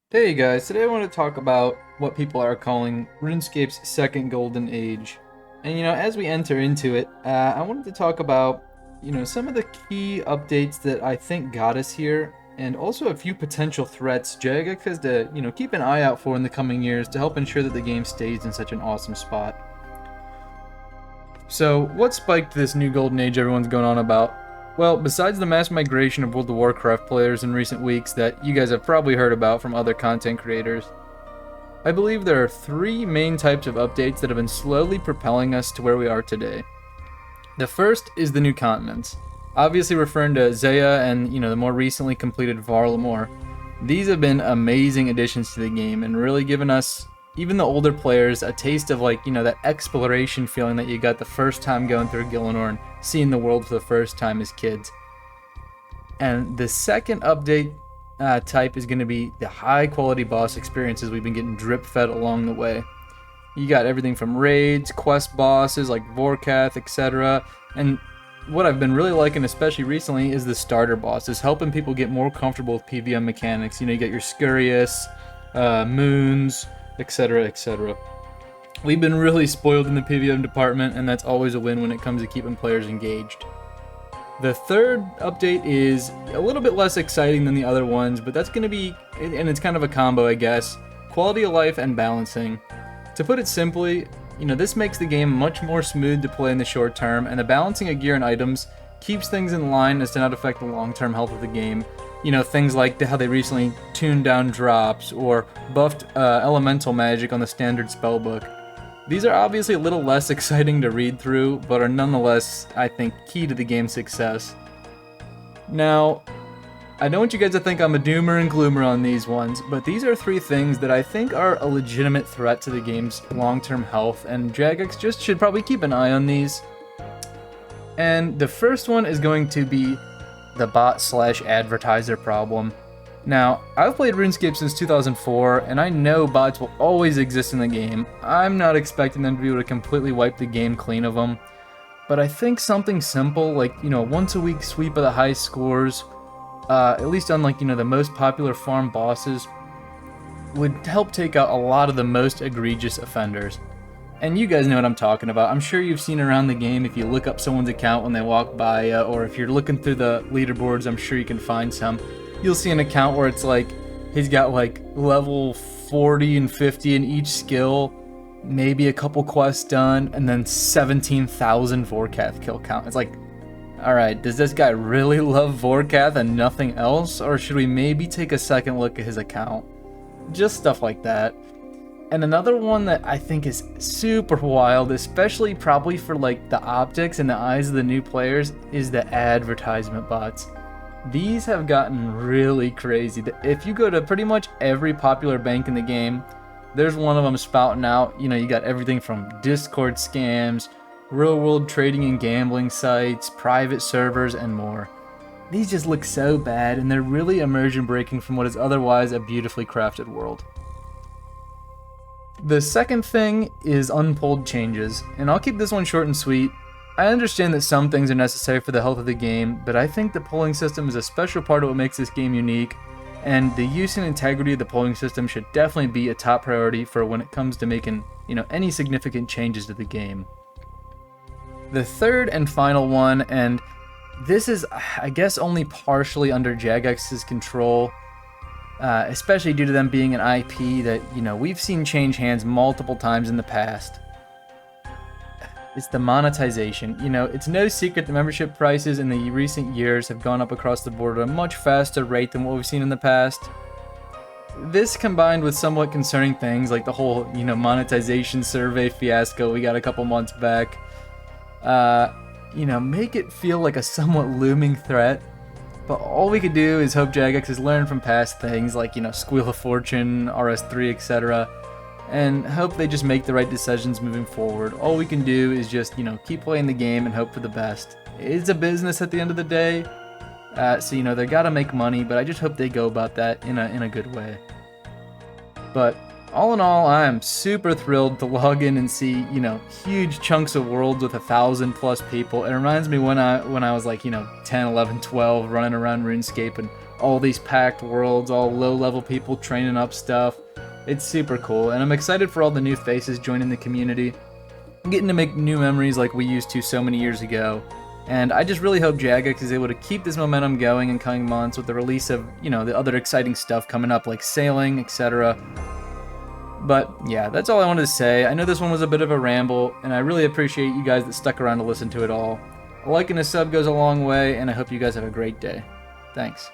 Hey guys, today I want to talk about what people are calling RuneScape's second golden age. And as we enter into it, I wanted to talk about, some of the key updates that I think got us here, and also a few potential threats Jagex has to, keep an eye out for in the coming years to help ensure that the game stays in such an awesome spot. So, what spiked this new golden age everyone's going on about? Well, besides the mass migration of World of Warcraft players in recent weeks that you guys have probably heard about from other content creators, I believe there are three main types of updates that have been slowly propelling us to where we are today. The first is the new continents, obviously referring to Zaya and the more recently completed Varlamore. These have been amazing additions to the game and really given us, even the older players, a taste of that exploration feeling that you got the first time going through Gielinor and seeing the world for the first time as kids. And the second update type is going to be the high quality boss experiences we've been getting drip fed along the way. You got everything from raids, quest bosses like Vorkath, etc. And what I've been really liking, especially recently, is the starter bosses, helping people get more comfortable with PvM mechanics. You get your Scurious, Moons, etc., etc. We've been really spoiled in the PvM department, and that's always a win when it comes to keeping players engaged. The third update is a little bit less exciting than the other ones, but that's going to be, and it's kind of a combo, I guess, quality of life and balancing. To put it simply, this makes the game much more smooth to play in the short term, and the balancing of gear and items keeps things in line as to not affect the long-term health of the game. Things like how they recently tuned down drops or buffed elemental magic on the standard spellbook. These are obviously a little less exciting to read through, but are nonetheless, I think, key to the game's success. Now, I don't want you guys to think I'm a doomer and gloomer on these ones, but these are three things that I think are a legitimate threat to the game's long-term health, and Jagex just should probably keep an eye on these. And the first one is going to be the bot/advertiser problem. Now, I've played RuneScape since 2004, and I know bots will always exist in the game. I'm not expecting them to be able to completely wipe the game clean of them, but I think something simple like, once a week sweep of the high scores, at least on the most popular farm bosses, would help take out a lot of the most egregious offenders. And you guys know what I'm talking about. I'm sure you've seen around the game if you look up someone's account when they walk by, or if you're looking through the leaderboards, I'm sure you can find some. You'll see an account where it's he's got level 40 and 50 in each skill, maybe a couple quests done, and then 17,000 Vorkath kill count. It's alright, does this guy really love Vorkath and nothing else? Or should we maybe take a second look at his account? Just stuff like that. And another one that I think is super wild, especially probably for the optics and the eyes of the new players, is the advertisement bots. These have gotten really crazy. If you go to pretty much every popular bank in the game, there's one of them spouting out. You got everything from Discord scams, real-world trading and gambling sites, private servers, and more. These just look so bad, and they're really immersion-breaking from what is otherwise a beautifully crafted world. The second thing is unpulled changes, and I'll keep this one short and sweet. I understand that some things are necessary for the health of the game, but I think the polling system is a special part of what makes this game unique, and the use and integrity of the polling system should definitely be a top priority for when it comes to making, any significant changes to the game. The third and final one, and this is, I guess, only partially under Jagex's control, especially due to them being an IP that, we've seen change hands multiple times in the past. It's the monetization. It's no secret that membership prices in the recent years have gone up across the board at a much faster rate than what we've seen in the past. This combined with somewhat concerning things like the whole, monetization survey fiasco we got a couple months back, make it feel like a somewhat looming threat. But all we could do is hope Jagex has learned from past things like, Squeal of Fortune, RS3, etc., and hope they just make the right decisions moving forward. All we can do is just, keep playing the game and hope for the best. It's a business at the end of the day, so, they gotta make money, but I just hope they go about that in a good way. But all in all, I am super thrilled to log in and see, huge chunks of worlds with 1,000+ people. It reminds me when I was 10, 11, 12, running around RuneScape and all these packed worlds, all low-level people training up stuff. It's super cool, and I'm excited for all the new faces joining the community, getting to make new memories like we used to so many years ago. And I just really hope Jagex is able to keep this momentum going in coming months with the release of, the other exciting stuff coming up like sailing, etc. But yeah, that's all I wanted to say. I know this one was a bit of a ramble, and I really appreciate you guys that stuck around to listen to it all. A like and a sub goes a long way, and I hope you guys have a great day. Thanks.